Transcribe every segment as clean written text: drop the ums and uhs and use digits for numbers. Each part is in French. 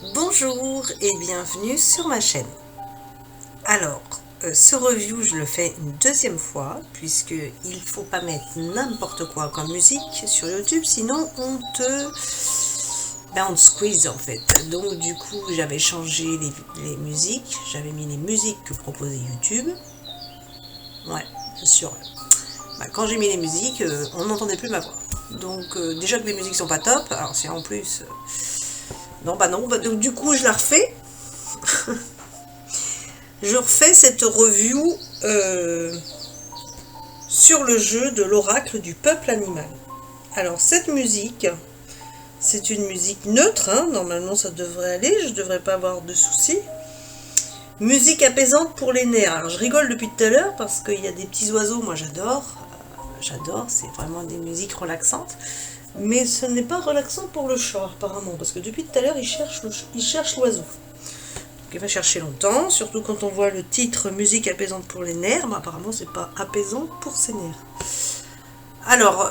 Bonjour et bienvenue sur ma chaîne. Alors, ce review, je le fais une deuxième fois, puisque il ne faut pas mettre n'importe quoi comme musique sur YouTube, sinon on te squeeze en fait. Donc du coup, j'avais changé les musiques, j'avais mis les musiques que proposait YouTube. Ouais, bien sûr. Quand j'ai mis les musiques, on n'entendait plus ma voix. Donc déjà que les musiques sont pas top, alors si en plus... non, donc du coup je la refais. Je refais cette review sur le jeu de l'oracle du peuple animal. Alors cette musique, c'est une musique neutre, hein, normalement ça devrait aller, je devrais pas avoir de soucis. Musique apaisante pour les nerfs. Alors je rigole depuis tout à l'heure parce qu'il y a des petits oiseaux, moi j'adore, c'est vraiment des musiques relaxantes. Mais ce n'est pas relaxant pour le chat apparemment, parce que depuis tout à l'heure il cherche l'oiseau. Il va chercher longtemps, surtout quand on voit le titre musique apaisante pour les nerfs. Apparemment c'est pas apaisant pour ses nerfs. Alors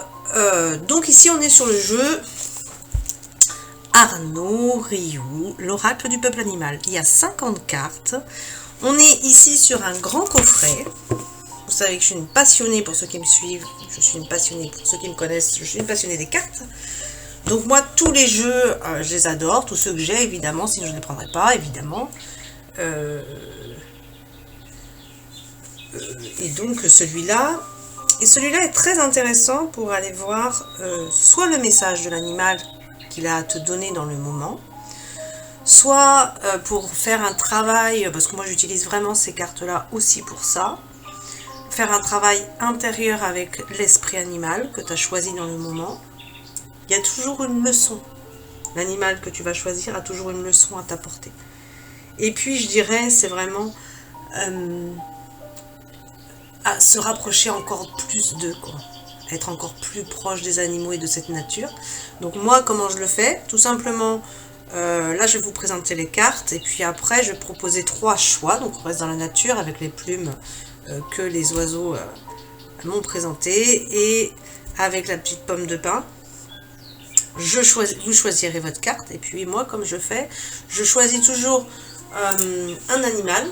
donc ici on est sur le jeu Arnaud Rioux, l'oracle du peuple animal. Il y a 50 cartes. On est ici sur un grand coffret. Vous savez que je suis une passionnée, pour ceux qui me suivent, je suis une passionnée, pour ceux qui me connaissent, je suis une passionnée des cartes. Donc moi, tous les jeux, je les adore, tous ceux que j'ai, évidemment, sinon je ne les prendrais pas, évidemment. Et donc celui-là est très intéressant pour aller voir soit le message de l'animal qu'il a à te donner dans le moment, soit pour faire un travail, parce que moi j'utilise vraiment ces cartes-là aussi pour ça, faire un travail intérieur avec l'esprit animal que tu as choisi dans le moment. Il y a toujours une leçon. L'animal que tu vas choisir a toujours une leçon à t'apporter. Et puis je dirais, c'est vraiment à se rapprocher encore plus d'eux, quoi. Être encore plus proche des animaux et de cette nature. Donc moi, comment je le fais? Tout simplement, là je vais vous présenter les cartes, et puis après je vais proposer 3 choix. Donc on reste dans la nature avec les plumes que les oiseaux m'ont présenté, et avec la petite pomme de pin. Vous choisirez votre carte, et puis moi, comme je fais, je choisis toujours un animal,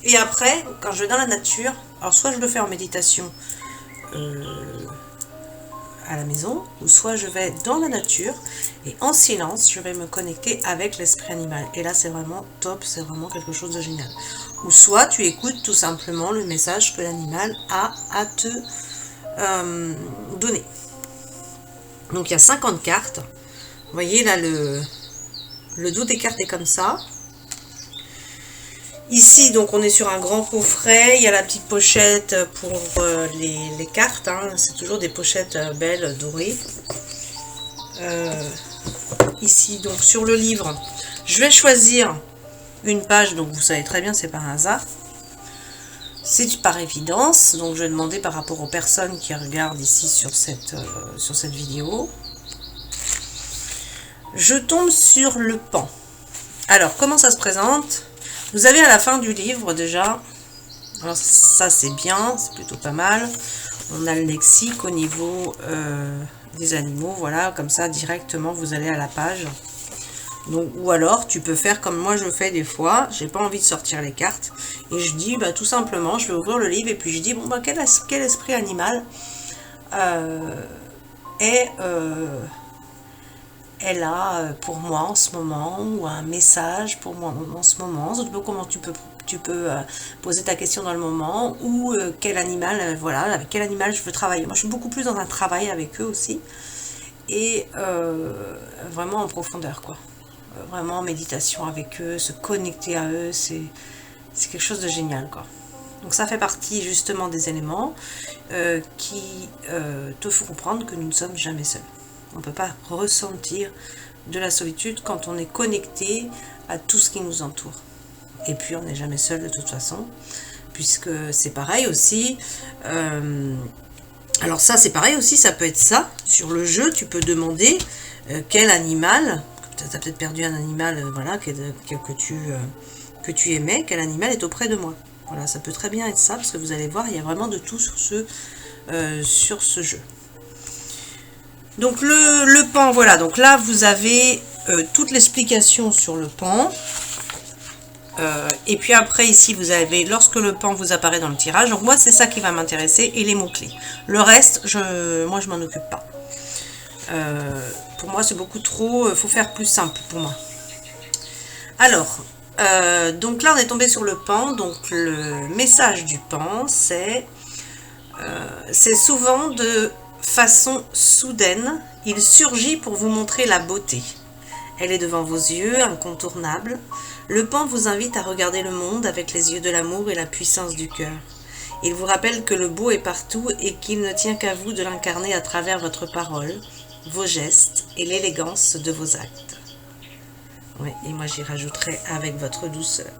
et après, quand je vais dans la nature, alors soit je le fais en méditation à la maison, ou soit je vais dans la nature, et en silence, je vais me connecter avec l'esprit animal. Et là, c'est vraiment top, c'est vraiment quelque chose de génial. Ou soit tu écoutes tout simplement le message que l'animal a à te donner. Donc il y a 50 cartes. Vous voyez là, le dos des cartes est comme ça. Ici, donc on est sur un grand coffret. Il y a la petite pochette pour les cartes, hein. C'est toujours des pochettes belles, dorées. Ici, donc sur le livre, je vais choisir une page. Donc vous savez très bien, c'est par hasard. C'est par évidence. Donc je vais demander par rapport aux personnes qui regardent ici sur cette vidéo. Je tombe sur le pan. Alors, comment ça se présente? Vous avez à la fin du livre déjà, alors ça c'est bien, c'est plutôt pas mal. On a le lexique au niveau des animaux, voilà, comme ça directement vous allez à la page. Donc, ou alors tu peux faire comme moi je fais des fois, j'ai pas envie de sortir les cartes, et je dis tout simplement, je vais ouvrir le livre et puis je dis bon quel esprit animal est là pour moi en ce moment, ou un message pour moi en ce moment. Ça dépend comment tu peux poser ta question dans le moment, ou quel animal, voilà, avec quel animal je veux travailler. Moi je suis beaucoup plus dans un travail avec eux aussi, et vraiment en profondeur, quoi. Vraiment en méditation avec eux, se connecter à eux, c'est quelque chose de génial, quoi. Donc ça fait partie justement des éléments qui te font comprendre que nous ne sommes jamais seuls. On ne peut pas ressentir de la solitude quand on est connecté à tout ce qui nous entoure. Et puis on n'est jamais seul de toute façon, puisque c'est pareil aussi. Alors ça c'est pareil aussi, ça peut être ça. Sur le jeu, tu peux demander quel animal, tu as peut-être perdu un animal voilà, que tu aimais, quel animal est auprès de moi. Voilà, ça peut très bien être ça, parce que vous allez voir, il y a vraiment de tout sur ce jeu. Donc le pan, voilà, donc là vous avez toute l'explication sur le pan. Et puis après ici vous avez lorsque le pan vous apparaît dans le tirage. Donc moi c'est ça qui va m'intéresser et les mots-clés. Le reste, moi je m'en occupe pas. Pour moi c'est beaucoup trop, faut faire plus simple pour moi. Alors, donc là on est tombé sur le pan. Donc le message du pan c'est souvent de façon soudaine, il surgit pour vous montrer la beauté. Elle est devant vos yeux, incontournable. Le pan vous invite à regarder le monde avec les yeux de l'amour et la puissance du cœur. Il vous rappelle que le beau est partout et qu'il ne tient qu'à vous de l'incarner à travers votre parole, vos gestes et l'élégance de vos actes. Oui, et moi j'y rajouterai avec votre douceur.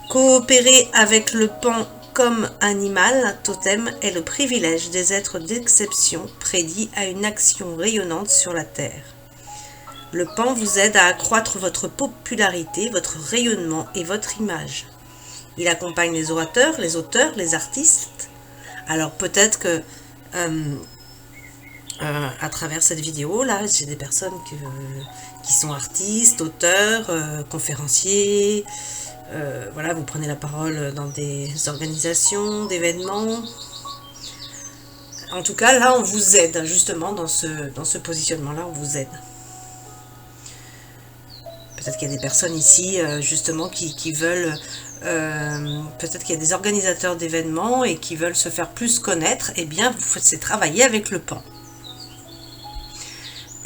Coopérer avec le pan comme animal totem est le privilège des êtres d'exception prédits à une action rayonnante sur la terre. Le pan vous aide à accroître votre popularité, votre rayonnement et votre image. Il accompagne les orateurs, les auteurs, les artistes. Alors peut-être que à travers cette vidéo, là, j'ai des personnes qui sont artistes, auteurs, conférenciers. Voilà, vous prenez la parole dans des organisations, d'événements. En tout cas, là, on vous aide, justement, dans ce positionnement-là, on vous aide. Peut-être qu'il y a des personnes ici, justement, qui veulent... peut-être qu'il y a des organisateurs d'événements et qui veulent se faire plus connaître. Eh bien, c'est travailler avec le pan.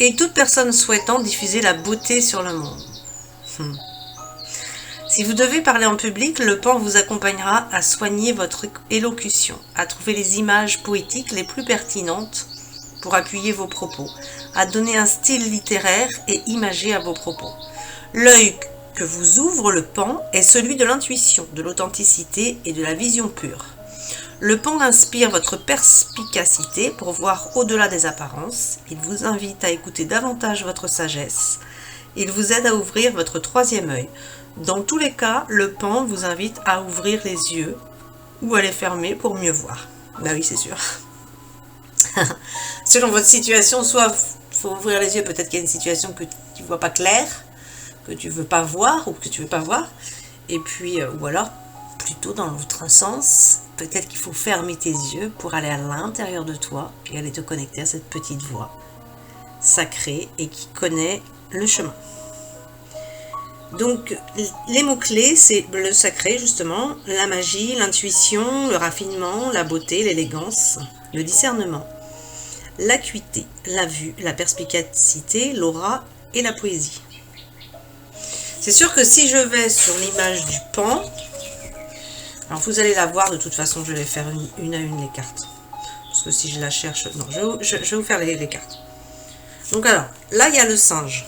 Et toute personne souhaitant diffuser la beauté sur le monde. Si vous devez parler en public, le pan vous accompagnera à soigner votre élocution, à trouver les images poétiques les plus pertinentes pour appuyer vos propos, à donner un style littéraire et imagé à vos propos. L'œil que vous ouvre le pan est celui de l'intuition, de l'authenticité et de la vision pure. Le pan inspire votre perspicacité pour voir au-delà des apparences. Il vous invite à écouter davantage votre sagesse. Il vous aide à ouvrir votre troisième œil. Dans tous les cas, le pan vous invite à ouvrir les yeux ou à les fermer pour mieux voir. Bah oui, c'est sûr. Selon votre situation, soit il faut ouvrir les yeux, peut-être qu'il y a une situation que tu ne vois pas claire, que tu ne veux pas voir ou que tu ne veux pas voir. Et puis, ou alors, plutôt dans l'autre sens, peut-être qu'il faut fermer tes yeux pour aller à l'intérieur de toi et aller te connecter à cette petite voix sacrée et qui connaît le chemin. Donc, les mots-clés, c'est le sacré, justement, la magie, l'intuition, le raffinement, la beauté, l'élégance, le discernement, l'acuité, la vue, la perspicacité, l'aura et la poésie. C'est sûr que si je vais sur l'image du pan, alors vous allez la voir, de toute façon, je vais faire une à une les cartes. Parce que si je la cherche... Non, je vais vous faire les cartes. Donc alors, là, il y a le singe.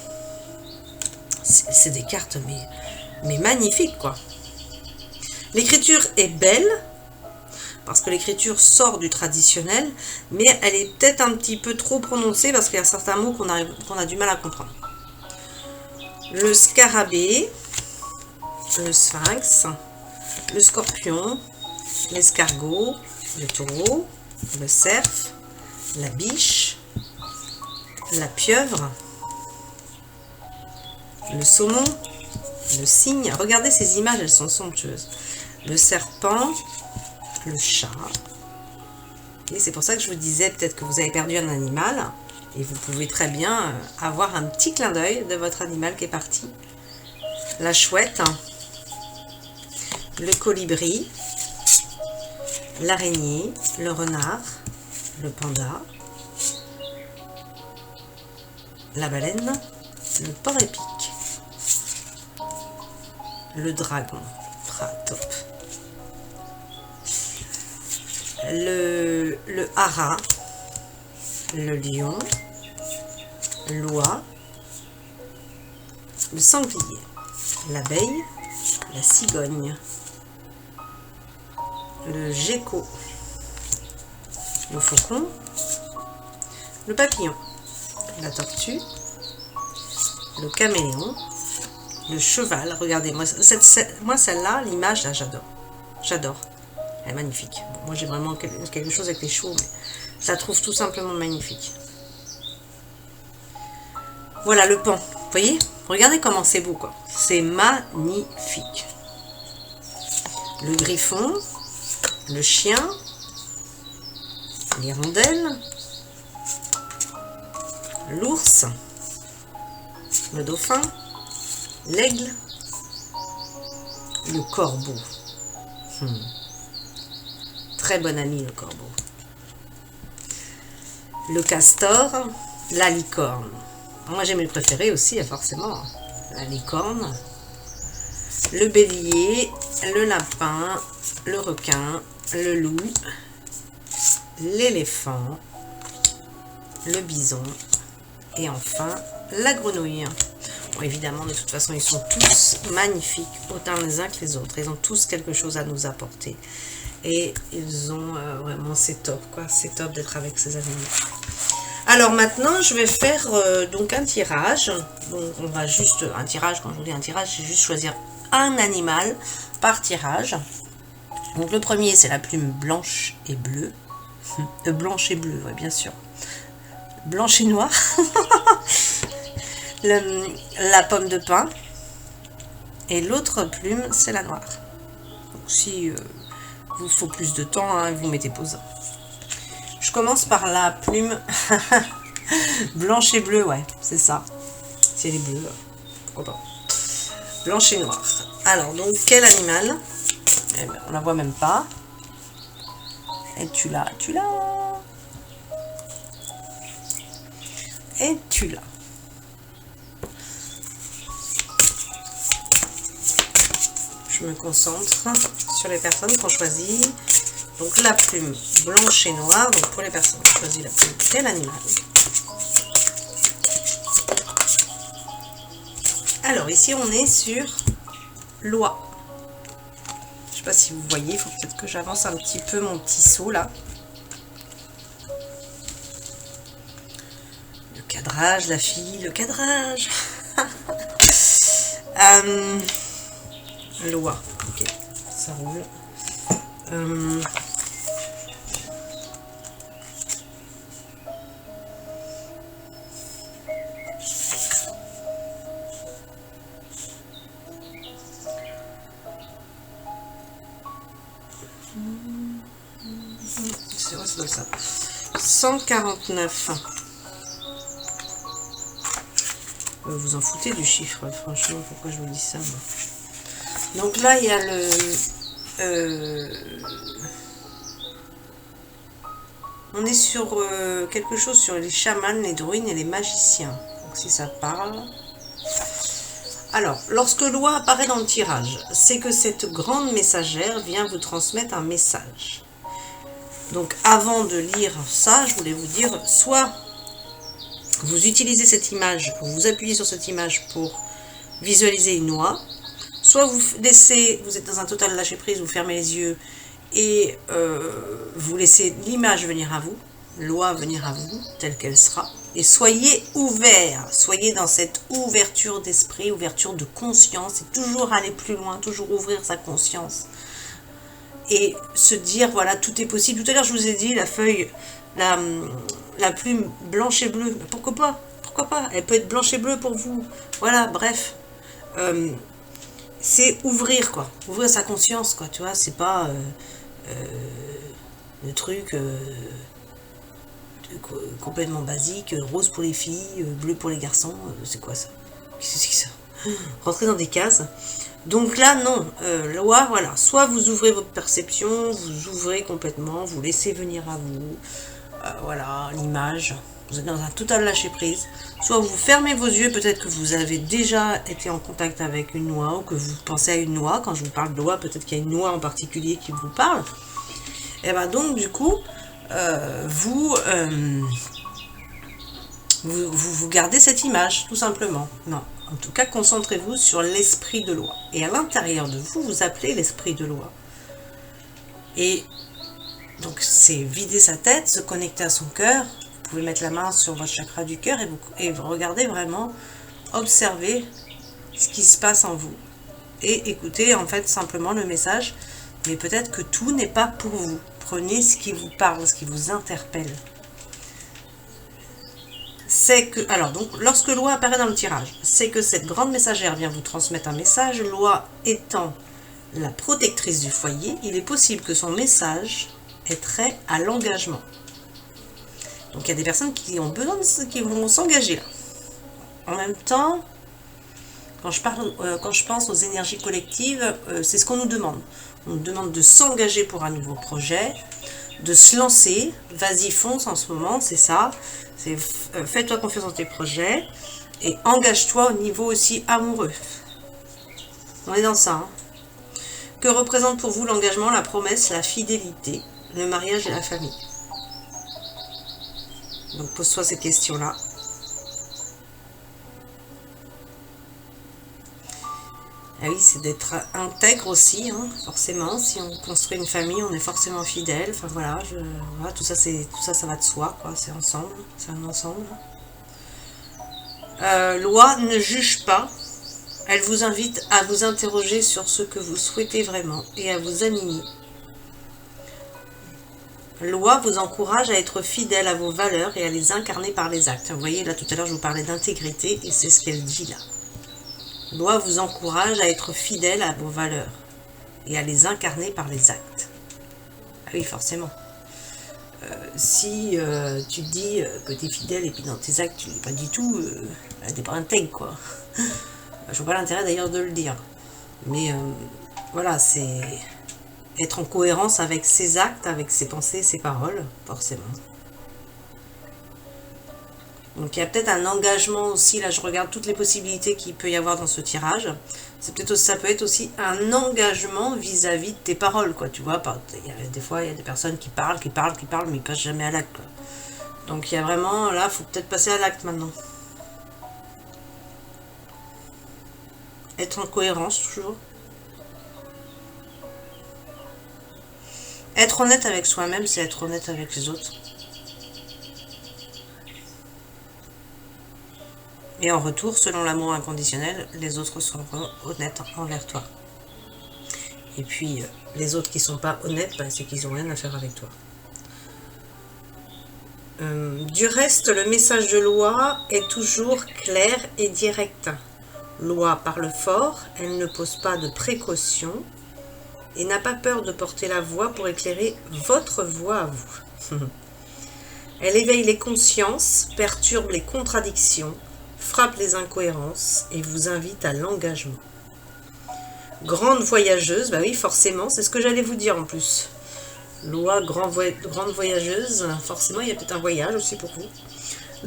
C'est des cartes, mais magnifiques, quoi. L'écriture est belle, parce que l'écriture sort du traditionnel, mais elle est peut-être un petit peu trop prononcée, parce qu'il y a certains mots qu'on a du mal à comprendre. Le scarabée, le sphinx, le scorpion, l'escargot, le taureau, le cerf, la biche, la pieuvre, le saumon, le cygne. Regardez ces images, elles sont somptueuses. Le serpent, le chat. Et c'est pour ça que je vous disais, peut-être que vous avez perdu un animal. Et vous pouvez très bien avoir un petit clin d'œil de votre animal qui est parti. La chouette, le colibri, l'araignée, le renard, le panda, la baleine, le porc-épic, le dragon, top, le hara, le lion, l'oie, le sanglier, l'abeille, la cigogne, le gecko, le faucon, le papillon, la tortue, le caméléon, le cheval. Regardez, moi celle-là, l'image, là, j'adore. Elle est magnifique. Bon, moi j'ai vraiment quelque chose avec les chevaux, mais je la trouve tout simplement magnifique. Voilà le pan. Vous voyez? Regardez comment c'est beau, quoi. C'est magnifique. Le griffon, le chien, l'hirondelle, l'ours, le dauphin, l'aigle, le corbeau. Très bon ami, le corbeau. Le castor, la licorne. Moi, j'ai mes préférés aussi, forcément. La licorne, le bélier, le lapin, le requin, le loup, l'éléphant, le bison et enfin la grenouille. Bon, évidemment, de toute façon, ils sont tous magnifiques, autant les uns que les autres. Ils ont tous quelque chose à nous apporter. Et ils ont vraiment, c'est top, quoi. C'est top d'être avec ces animaux. Alors maintenant, je vais faire donc un tirage. Donc on va juste, un tirage, quand je vous dis un tirage, c'est juste choisir un animal par tirage. Donc le premier, c'est la plume blanche et bleue. Blanche et bleue, ouais, bien sûr. Blanche et noire. La pomme de pin. Et l'autre plume, c'est la noire. Donc si vous faut plus de temps, hein, vous mettez pause. Je commence par la plume blanche et bleue, ouais, c'est ça. Si elle est bleue, pourquoi pas. Blanche et noire. Alors, donc, quel animal? Eh ben, on la voit même pas. Et tu l'as. Et tu l'as. Je me concentre sur les personnes qui ont choisi. Donc la plume blanche et noire, donc pour les personnes qui ont choisi la plume, quel animal? Alors ici on est sur l'oie. Je sais pas si vous voyez, il faut peut-être que j'avance un petit peu mon petit seau là. Le cadrage, la fille, le cadrage. L'oie, ok, ça roule. C'est vrai, c'est ça. 149. Vous en foutez du chiffre, franchement, pourquoi je vous dis ça, moi. Donc là, il y a on est sur quelque chose sur les chamans, les druides et les magiciens. Donc si ça parle. Alors, lorsque l'oie apparaît dans le tirage, c'est que cette grande messagère vient vous transmettre un message. Donc avant de lire ça, je voulais vous dire, soit vous utilisez cette image, vous appuyez sur cette image pour visualiser une oie, soit vous laissez, vous êtes dans un total lâcher prise, vous fermez les yeux et vous laissez l'image venir à vous, l'oie venir à vous, telle qu'elle sera. Et soyez ouverts, soyez dans cette ouverture d'esprit, ouverture de conscience, et toujours aller plus loin, toujours ouvrir sa conscience. Et se dire, voilà, tout est possible. Tout à l'heure, je vous ai dit, la feuille, la plume blanche et bleue, pourquoi pas? Pourquoi pas? Elle peut être blanche et bleue pour vous. Voilà, bref. C'est ouvrir, quoi. Ouvrir sa conscience, quoi, tu vois. C'est pas le truc complètement basique, rose pour les filles, bleu pour les garçons. C'est quoi ça? Qu'est-ce que c'est ça? Rentrer dans des cases. Donc là, non. L'oie, voilà. Soit vous ouvrez votre perception, vous ouvrez complètement, vous laissez venir à vous. Voilà, l'image. Vous êtes dans un total lâcher-prise. Soit vous fermez vos yeux, peut-être que vous avez déjà été en contact avec une noix ou que vous pensez à une noix. Quand je vous parle de noix, peut-être qu'il y a une noix en particulier qui vous parle. Et bien donc, du coup, vous gardez cette image, tout simplement. Non, en tout cas, concentrez-vous sur l'esprit de l'oie. Et à l'intérieur de vous, vous appelez l'esprit de l'oie. Et donc, c'est vider sa tête, se connecter à son cœur. Vous pouvez mettre la main sur votre chakra du cœur et vous regardez vraiment, observer ce qui se passe en vous. Et écoutez, en fait, simplement le message. Mais peut-être que tout n'est pas pour vous. Prenez ce qui vous parle, ce qui vous interpelle. c'est que, alors donc, lorsque Loi apparaît dans le tirage, c'est que cette grande messagère vient vous transmettre un message. Loi étant la protectrice du foyer, il est possible que son message ait trait à l'engagement. Donc il y a des personnes qui ont besoin qui vont s'engager là. En même temps, quand je pense aux énergies collectives, c'est ce qu'on nous demande. On nous demande de s'engager pour un nouveau projet, de se lancer. Vas-y, fonce en ce moment, c'est ça. C'est fais-toi confiance dans tes projets et engage-toi au niveau aussi amoureux. On est dans ça. Hein. Que représente pour vous l'engagement, la promesse, la fidélité, le mariage et la famille? Donc pose-toi ces questions-là. Ah oui, c'est d'être intègre aussi, hein, forcément. Si on construit une famille, on est forcément fidèle. Enfin voilà, voilà tout ça, ça va de soi, quoi. C'est ensemble, c'est un ensemble. Loi ne juge pas. Elle vous invite à vous interroger sur ce que vous souhaitez vraiment et à vous aligner. Loi vous encourage à être fidèle à vos valeurs et à les incarner par les actes. Vous voyez, là tout à l'heure, je vous parlais d'intégrité et c'est ce qu'elle dit là. Loi vous encourage à être fidèle à vos valeurs et à les incarner par les actes. Ah oui, forcément. Si tu te dis que tu es fidèle et puis dans tes actes, tu n'es pas du tout, t'es pas intègre, quoi. Je vois pas l'intérêt d'ailleurs de le dire. Mais voilà, c'est être en cohérence avec ses actes, avec ses pensées, ses paroles, forcément. Donc il y a peut-être un engagement aussi, là je regarde toutes les possibilités qu'il peut y avoir dans ce tirage. Ça peut être aussi un engagement vis-à-vis de tes paroles, quoi, tu vois. Des fois, il y a des personnes qui parlent, mais ils passent jamais à l'acte, quoi. Donc il y a vraiment, là, il faut peut-être passer à l'acte maintenant. Être en cohérence, toujours. Être honnête avec soi-même, c'est être honnête avec les autres. Et en retour, selon l'amour inconditionnel, les autres seront honnêtes envers toi. Et puis, les autres qui ne sont pas honnêtes, c'est qu'ils n'ont rien à faire avec toi. Du reste, le message de Loi est toujours clair et direct. Loi parle fort, elle ne pose pas de précautions et n'a pas peur de porter la voix pour éclairer votre voix à vous. Elle éveille les consciences, perturbe les contradictions, frappe les incohérences et vous invite à l'engagement. Grande voyageuse, bah oui, forcément, c'est ce que j'allais vous dire en plus. Loi, grande voyageuse, forcément, il y a peut-être un voyage aussi pour vous.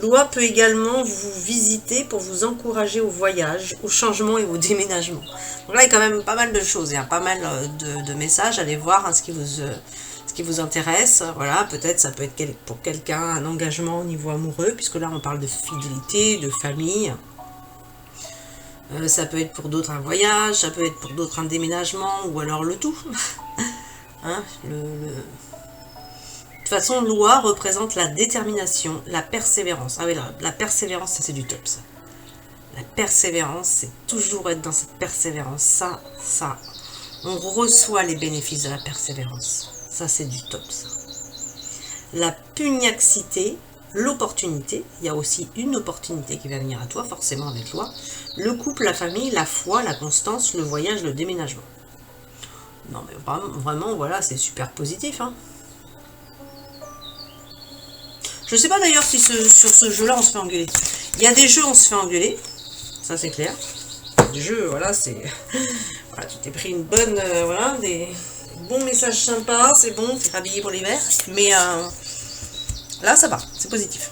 Loi peut également vous visiter pour vous encourager au voyage, au changement et au déménagement. Donc là, il y a quand même pas mal de choses, il y a pas mal de messages, allez voir hein, ce qui vous intéresse. Voilà, peut-être ça peut être pour quelqu'un un engagement au niveau amoureux, puisque là on parle de fidélité, de famille. Ça peut être pour d'autres un voyage, ça peut être pour d'autres un déménagement, ou alors le tout. Hein, De toute façon, Loi représente la détermination, la persévérance. Ah oui, la persévérance, ça c'est du top, ça. La persévérance, c'est toujours être dans cette persévérance. Ça, on reçoit les bénéfices de la persévérance. Ça, c'est du top, ça. La pugnacité, l'opportunité. Il y a aussi une opportunité qui va venir à toi, forcément avec Loi. Le couple, la famille, la foi, la constance, le voyage, le déménagement. Non, mais vraiment voilà, c'est super positif, hein. Je sais pas d'ailleurs si sur ce jeu-là, on se fait engueuler. Il y a des jeux où on se fait engueuler. Ça, c'est clair. Des jeux, voilà, c'est... Voilà, tu t'es pris une bonne... voilà, des bons messages sympas, c'est bon, t'es rhabillé pour l'hiver. Mais là, ça va, c'est positif.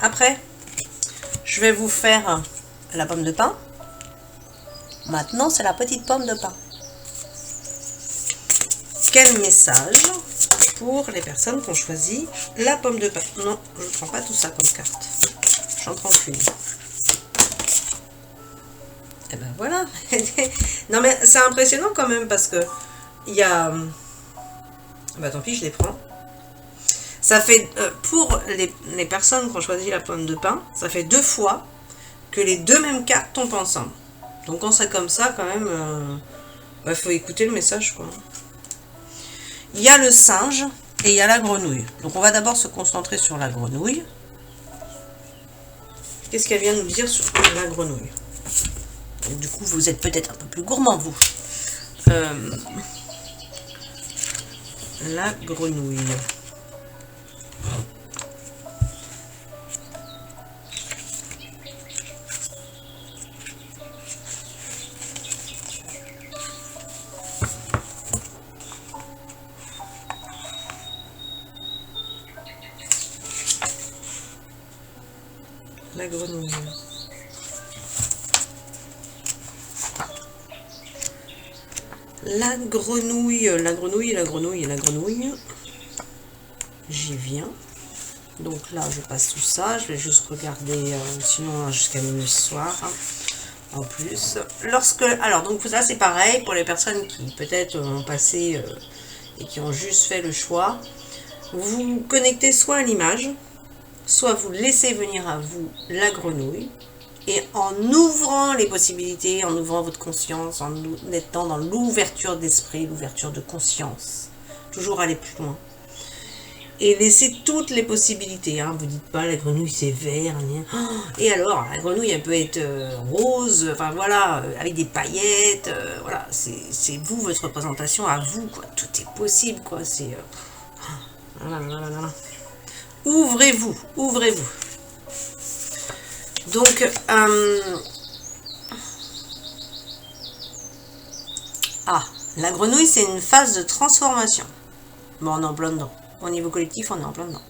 Après, je vais vous faire la pomme de pin. Maintenant, c'est la petite pomme de pin. Quel message pour les personnes qui ont choisi la pomme de pin? Non, je ne prends pas tout ça comme carte. J'en prends qu'une. Et ben voilà. Non mais c'est impressionnant quand même parce que il y a... Bah tant pis, je les prends. Ça fait, pour les personnes qui ont choisi la pomme de pin, ça fait 2 fois que les 2 mêmes cartes tombent ensemble. Donc quand c'est comme ça, quand même, faut écouter le message, quoi. Il y a le singe, Et il y a la grenouille. Donc on va d'abord se concentrer sur la grenouille. Qu'est-ce qu'elle vient nous dire sur la grenouille? Du coup, vous êtes peut-être un peu plus gourmand, vous. La grenouille. La grenouille. La grenouille, la grenouille, la grenouille, la grenouille. J'y viens. Donc là, je passe tout ça. Je vais juste regarder, sinon jusqu'à minuit ce soir. En plus, alors donc là c'est pareil pour les personnes qui peut-être ont passé et qui ont juste fait le choix. Vous vous connectez soit à l'image, soit vous laissez venir à vous la grenouille. Et en ouvrant les possibilités, en ouvrant votre conscience, en étant dans l'ouverture d'esprit, l'ouverture de conscience, toujours aller plus loin. Et laissez toutes les possibilités. Hein. Vous dites pas la grenouille c'est vert. Et alors, la grenouille elle peut être rose, enfin voilà, avec des paillettes. Voilà, c'est vous, votre représentation à vous. Quoi. Tout est possible. Quoi. C'est ouvrez-vous, ouvrez-vous. Donc, la grenouille, c'est une phase de transformation. Bon, on est en plein dedans. Au niveau collectif, on est en plein dedans.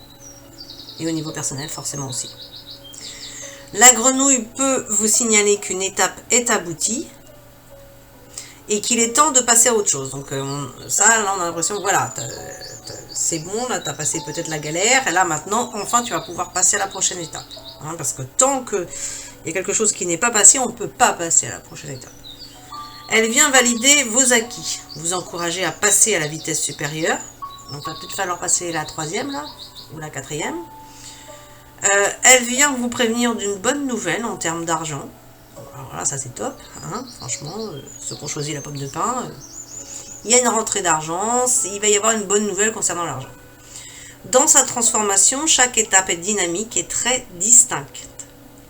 Et au niveau personnel, forcément aussi. La grenouille peut vous signaler qu'une étape est aboutie et qu'il est temps de passer à autre chose. Donc, ça, là, on a l'impression que voilà, c'est bon, là, tu as passé peut-être la galère, et là, maintenant, enfin, tu vas pouvoir passer à la prochaine étape. Hein, parce que tant qu'il y a quelque chose qui n'est pas passé, on ne peut pas passer à la prochaine étape. Elle vient valider vos acquis, vous encourager à passer à la vitesse supérieure. Donc, il va peut-être falloir passer la 3e, là, ou la 4e. Elle vient vous prévenir d'une bonne nouvelle en termes d'argent. Alors là, ça c'est top, hein, franchement, ceux qui ont choisi la pomme de pin. Il y a une rentrée d'argent, il va y avoir une bonne nouvelle concernant l'argent. Dans sa transformation, chaque étape est dynamique et très distincte.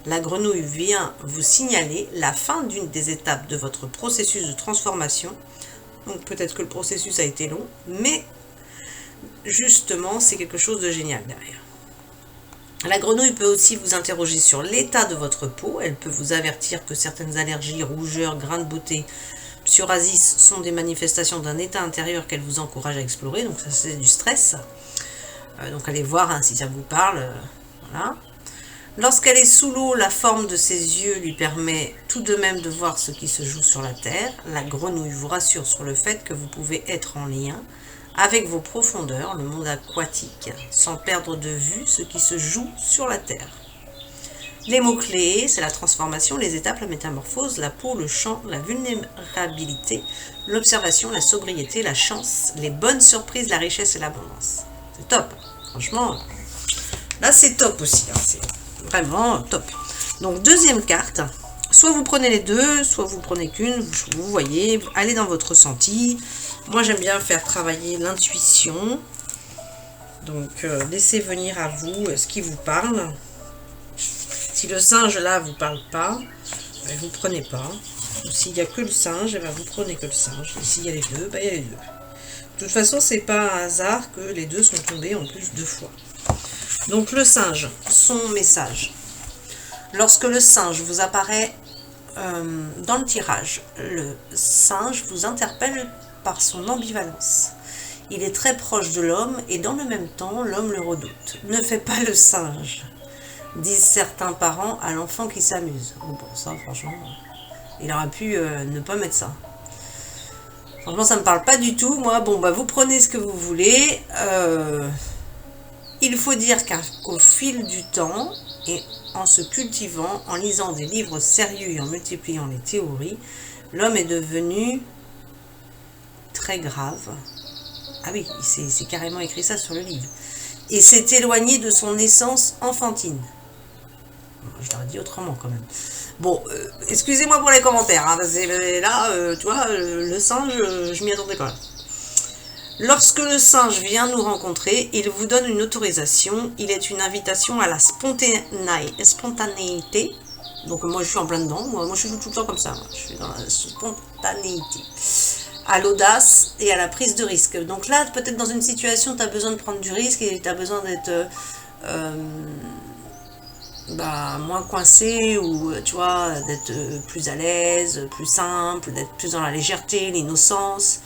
La grenouille vient vous signaler la fin d'une des étapes de votre processus de transformation. Donc peut-être que le processus a été long, mais justement, c'est quelque chose de génial derrière. La grenouille peut aussi vous interroger sur l'état de votre peau. Elle peut vous avertir que certaines allergies, rougeurs, grains de beauté, psoriasis sont des manifestations d'un état intérieur qu'elle vous encourage à explorer. Donc ça, c'est du stress. Donc allez voir hein, si ça vous parle. Voilà. Lorsqu'elle est sous l'eau, la forme de ses yeux lui permet tout de même de voir ce qui se joue sur la terre. La grenouille vous rassure sur le fait que vous pouvez être en lien avec vos profondeurs, le monde aquatique, sans perdre de vue ce qui se joue sur la terre. Les mots-clés, c'est la transformation, les étapes, la métamorphose, la peau, le champ, la vulnérabilité, l'observation, la sobriété, la chance, les bonnes surprises, la richesse et l'abondance. C'est top, franchement. Là, c'est top aussi, hein, c'est vraiment top. Donc, deuxième carte, soit vous prenez les deux, soit vous prenez qu'une, vous voyez, allez dans votre ressenti. Moi, j'aime bien faire travailler l'intuition. Donc, laissez venir à vous ce qui vous parle. Si le singe, là, vous parle pas, vous ne prenez pas. S'il n'y a que le singe, vous prenez que le singe. Et s'il y a les deux, il y a les deux. De toute façon, c'est pas un hasard que les deux sont tombés en plus 2 fois. Donc, le singe, son message. Lorsque le singe vous apparaît dans le tirage, le singe vous interpelle par son ambivalence. Il est très proche de l'homme et dans le même temps, l'homme le redoute. Ne fais pas le singe, disent certains parents à l'enfant qui s'amuse. Bon, ça, franchement, il aurait pu ne pas mettre ça. Franchement, ça ne me parle pas du tout. Moi, bon, vous prenez ce que vous voulez. Il faut dire qu'au fil du temps, et en se cultivant, en lisant des livres sérieux et en multipliant les théories, l'homme est devenu très grave. Ah oui, c'est carrément écrit ça sur le livre. Et s'est éloigné de son essence enfantine. Je l'aurais dit autrement quand même. Bon, excusez-moi pour les commentaires. Hein, parce que là, tu vois, le singe, je m'y attendais pas. Lorsque le singe vient nous rencontrer, il vous donne une autorisation. Il est une invitation à la spontanéité. Donc moi je suis en plein dedans. Moi je suis tout le temps comme ça. Moi. Je suis dans la spontanéité. À l'audace et à la prise de risque. Donc là, peut-être dans une situation, tu as besoin de prendre du risque et tu as besoin d'être moins coincé ou tu vois, d'être plus à l'aise, plus simple, d'être plus dans la légèreté, l'innocence.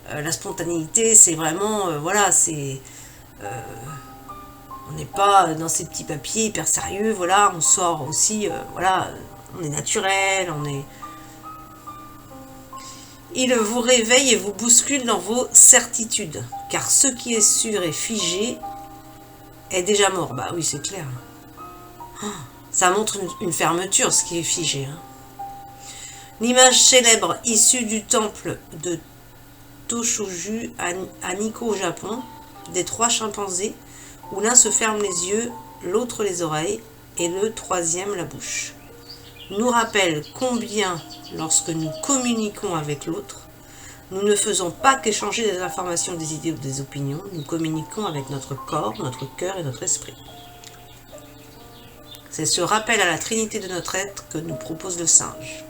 La spontanéité, c'est vraiment, voilà, c'est... on n'est pas dans ces petits papiers hyper sérieux, voilà, on sort aussi, voilà, on est naturel, on est... Il vous réveille et vous bouscule dans vos certitudes, car ce qui est sûr et figé est déjà mort. Bah oui, c'est clair. Ça montre une fermeture, ce qui est figé. Hein. L'image célèbre issue du temple de Toshoju à Nikko au Japon, des 3 chimpanzés, où l'un se ferme les yeux, l'autre les oreilles et le troisième la bouche, nous rappelle combien, lorsque nous communiquons avec l'autre, nous ne faisons pas qu'échanger des informations, des idées ou des opinions, nous communiquons avec notre corps, notre cœur et notre esprit. C'est ce rappel à la trinité de notre être que nous propose le singe.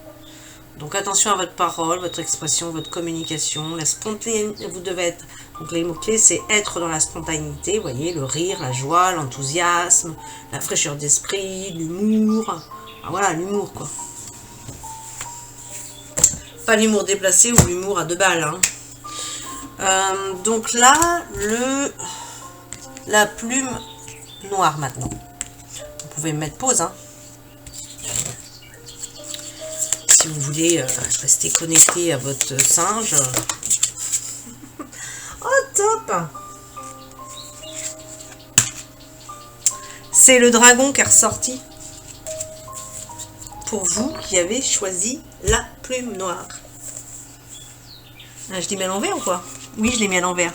Donc attention à votre parole, votre expression, votre communication, la spontanéité, vous devez être, donc les mots-clés c'est être dans la spontanéité, vous voyez, le rire, la joie, l'enthousiasme, la fraîcheur d'esprit, l'humour, voilà, l'humour quoi. Pas l'humour déplacé ou l'humour à 2 balles. Hein. Donc là, la plume noire maintenant. Vous pouvez mettre pause, hein. Si vous voulez rester connecté à votre singe. Oh, top! C'est le dragon qui est ressorti. Pour vous qui avez choisi la plume noire. Ah, je l'ai mis à l'envers ou quoi? Oui, je l'ai mis à l'envers.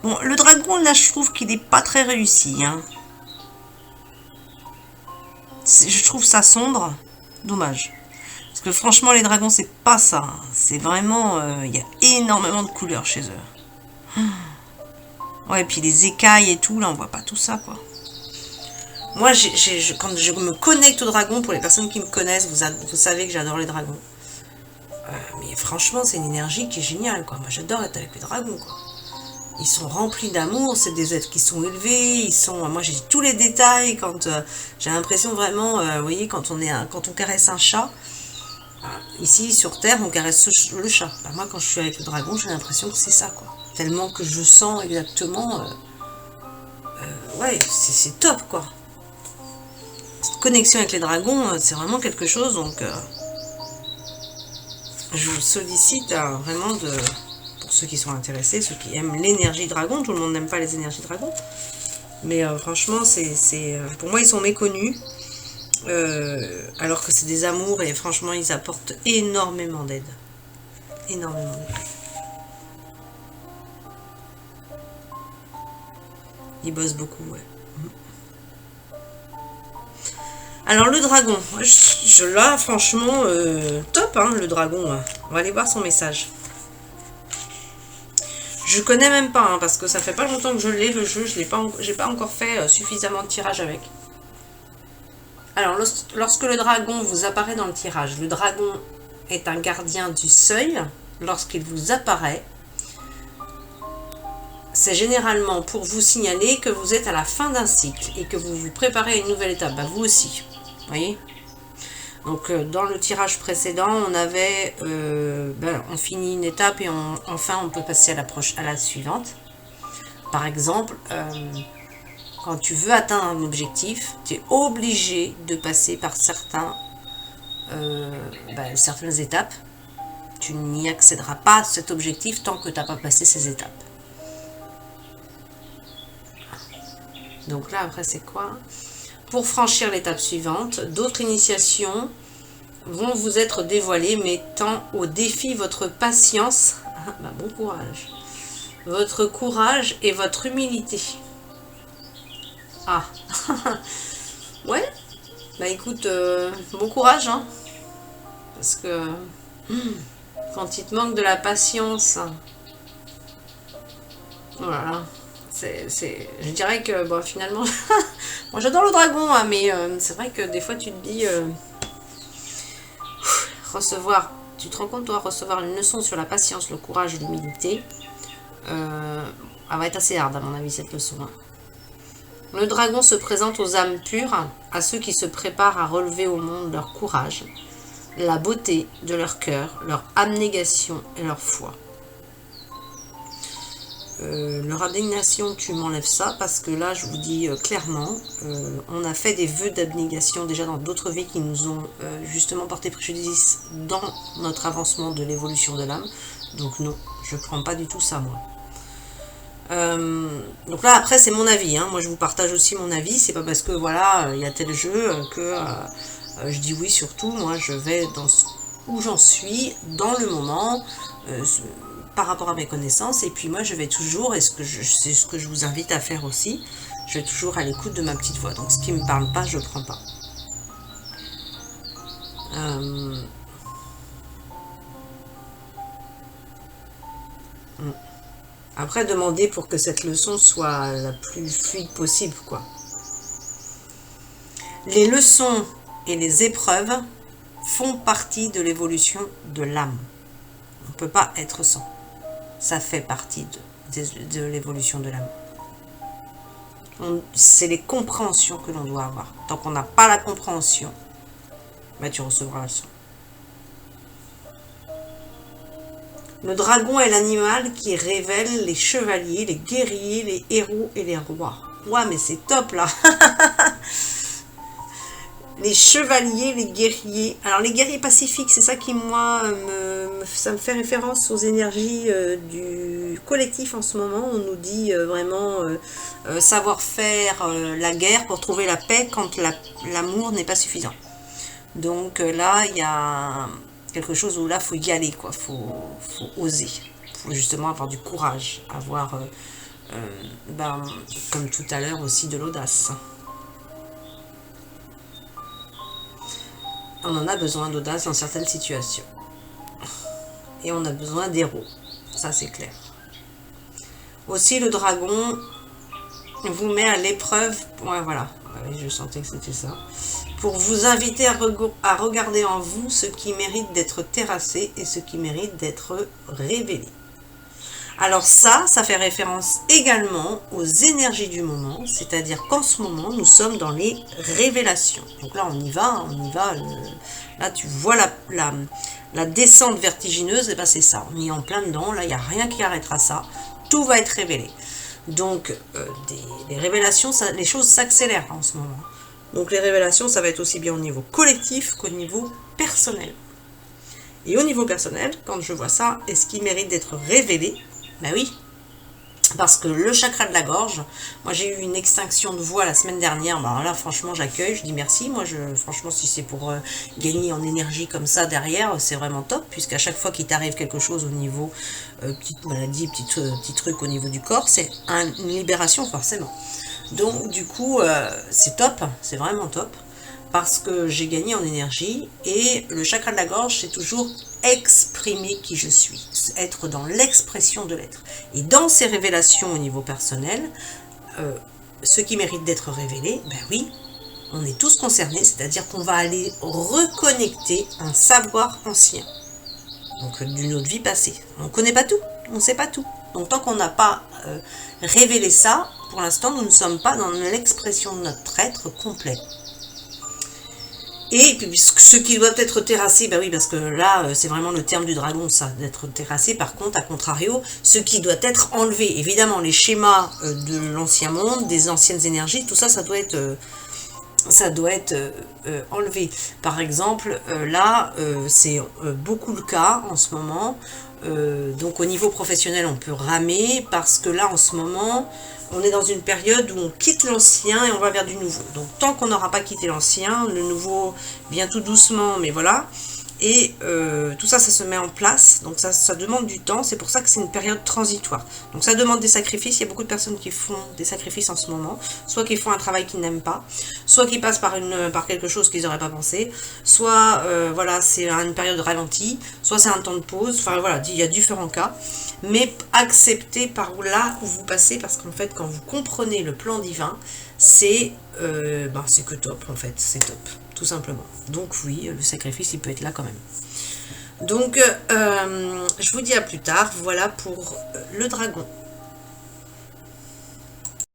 Bon, le dragon, là, je trouve qu'il n'est pas très réussi. Hein. Je trouve ça sombre. Dommage. Parce que franchement, les dragons, c'est pas ça. C'est vraiment... il y a énormément de couleurs chez eux. Ouais, et puis les écailles et tout, là, on voit pas tout ça, quoi. Moi, quand je me connecte au dragon, pour les personnes qui me connaissent, vous savez que j'adore les dragons. Mais franchement, c'est une énergie qui est géniale, quoi. Moi, j'adore être avec les dragons, quoi. Ils sont remplis d'amour, c'est des êtres qui sont élevés, ils sont... Moi, j'ai tous les détails, quand j'ai l'impression vraiment, vous voyez, quand on caresse un chat, ici, sur Terre, on caresse le chat. Bah, moi, quand je suis avec le dragon, j'ai l'impression que c'est ça, quoi. Tellement que je sens exactement... ouais, c'est top, quoi. Cette connexion avec les dragons, c'est vraiment quelque chose, donc je vous sollicite vraiment pour ceux qui sont intéressés, ceux qui aiment l'énergie dragon. Tout le monde n'aime pas les énergies dragon, mais franchement, pour moi, ils sont méconnus, alors que c'est des amours, et franchement, ils apportent énormément d'aide. Énormément d'aide. Ils bossent beaucoup, ouais. Alors le dragon, là franchement, top hein, le dragon. Hein. On va aller voir son message. Je connais même pas, hein, parce que ça fait pas longtemps que je l'ai le jeu, j'ai pas encore fait suffisamment de tirage avec. Alors lorsque le dragon vous apparaît dans le tirage, le dragon est un gardien du seuil. Lorsqu'il vous apparaît, c'est généralement pour vous signaler que vous êtes à la fin d'un cycle et que vous vous préparez à une nouvelle étape. Bah, vous aussi. Vous voyez, donc dans le tirage précédent, on avait, on finit une étape et enfin on peut passer à la suivante. Par exemple, quand tu veux atteindre un objectif, tu es obligé de passer par certaines étapes. Tu n'y accéderas pas à cet objectif tant que tu n'as pas passé ces étapes. Donc là, après, c'est quoi ? Pour franchir l'étape suivante, d'autres initiations vont vous être dévoilées, mettant au défi votre patience, bon courage, votre courage et votre humilité. Ah, ouais, bah écoute, bon courage, hein, parce que quand il te manque de la patience Voilà. Je dirais que bon, finalement, moi j'adore le dragon, hein, mais c'est vrai que des fois tu te dis, recevoir, tu te rends compte, toi, recevoir une leçon sur la patience, le courage et l'humilité, elle va être assez hard à mon avis cette leçon. Hein. Le dragon se présente aux âmes pures, à ceux qui se préparent à relever au monde leur courage, la beauté de leur cœur, leur abnégation et leur foi. Leur abnégation, tu m'enlèves ça parce que là, je vous dis clairement, on a fait des vœux d'abnégation déjà dans d'autres vies qui nous ont justement porté préjudice dans notre avancement de l'évolution de l'âme. Donc non, je ne prends pas du tout ça, moi. Donc là, après, c'est mon avis. Hein. Moi, je vous partage aussi mon avis. C'est pas parce que, voilà, il y a tel jeu que je dis oui, surtout. Moi, je vais dans où j'en suis, dans le moment, par rapport à mes connaissances. Et puis moi, je vais toujours, et c'est ce que je vous invite à faire aussi, je vais toujours à l'écoute de ma petite voix. Donc, ce qui ne me parle pas, je ne prends pas. Après, demander pour que cette leçon soit la plus fluide possible, quoi. Les leçons et les épreuves font partie de l'évolution de l'âme. On ne peut pas être sans. Ça fait partie de l'évolution de l'âme. C'est les compréhensions que l'on doit avoir. Tant qu'on n'a pas la compréhension, bah, tu recevras la leçon. Le dragon est l'animal qui révèle les chevaliers, les guerriers, les héros et les rois. Ouais, mais c'est top là. Les chevaliers, les guerriers. Alors les guerriers pacifiques, c'est ça qui moi ça me fait référence aux énergies du collectif en ce moment. On nous dit vraiment savoir faire la guerre pour trouver la paix quand l'amour n'est pas suffisant. Donc là, il y a quelque chose où là, faut y aller, quoi. Faut oser. Faut justement avoir du courage, avoir, comme tout à l'heure aussi, de l'audace. On en a besoin d'audace dans certaines situations. Et on a besoin d'héros. Ça, c'est clair. Aussi, le dragon vous met à l'épreuve. Ouais, voilà. Oui, je sentais que c'était ça. Pour vous inviter à regarder en vous ce qui mérite d'être terrassé et ce qui mérite d'être révélé. Alors ça fait référence également aux énergies du moment, c'est-à-dire qu'en ce moment, nous sommes dans les révélations. Donc là, on y va. Là, tu vois la descente vertigineuse, et ben c'est ça, on y est en plein dedans, là, il n'y a rien qui arrêtera ça, tout va être révélé. Donc, les révélations, les choses s'accélèrent en ce moment. Donc les révélations, ça va être aussi bien au niveau collectif qu'au niveau personnel. Et au niveau personnel, quand je vois ça, est-ce qu'il mérite d'être révélé? Ben oui, parce que le chakra de la gorge, moi j'ai eu une extinction de voix la semaine dernière, ben là franchement j'accueille, je dis merci, moi franchement si c'est pour gagner en énergie comme ça derrière, c'est vraiment top, puisqu'à chaque fois qu'il t'arrive quelque chose au niveau, petite maladie, petit truc au niveau du corps, c'est une libération forcément. Donc du coup c'est top, c'est vraiment top, parce que j'ai gagné en énergie, et le chakra de la gorge c'est toujours exprimer qui je suis, être dans l'expression de l'être. Et dans ces révélations au niveau personnel, ce qui mérite d'être révélé, ben oui, on est tous concernés, c'est-à-dire qu'on va aller reconnecter un savoir ancien, donc d'une autre vie passée. On ne connaît pas tout, on ne sait pas tout. Donc tant qu'on n'a pas révélé ça, pour l'instant nous ne sommes pas dans l'expression de notre être complet. Et puis ce qui doit être terrassé, bah oui, parce que là, c'est vraiment le terme du dragon, ça, d'être terrassé. Par contre, à contrario, ce qui doit être enlevé. Évidemment, les schémas de l'ancien monde, des anciennes énergies, tout ça, ça doit être enlevé. Par exemple, là, c'est beaucoup le cas en ce moment. Donc au niveau professionnel, on peut ramer, parce que là, en ce moment, on est dans une période où on quitte l'ancien et on va vers du nouveau. Donc tant qu'on n'aura pas quitté l'ancien, le nouveau vient tout doucement, mais voilà. Et tout ça, ça se met en place, donc ça demande du temps, c'est pour ça que c'est une période transitoire. Donc ça demande des sacrifices, il y a beaucoup de personnes qui font des sacrifices en ce moment, soit qui font un travail qu'ils n'aiment pas, soit qui passent par quelque chose qu'ils n'auraient pas pensé, soit voilà, c'est une période ralentie, soit c'est un temps de pause, enfin voilà, il y a différents cas. Mais acceptez par là où vous passez, parce qu'en fait, quand vous comprenez le plan divin, c'est que top, en fait, c'est top, tout simplement. Donc oui, le sacrifice, il peut être là quand même. Donc, je vous dis à plus tard, voilà pour le dragon.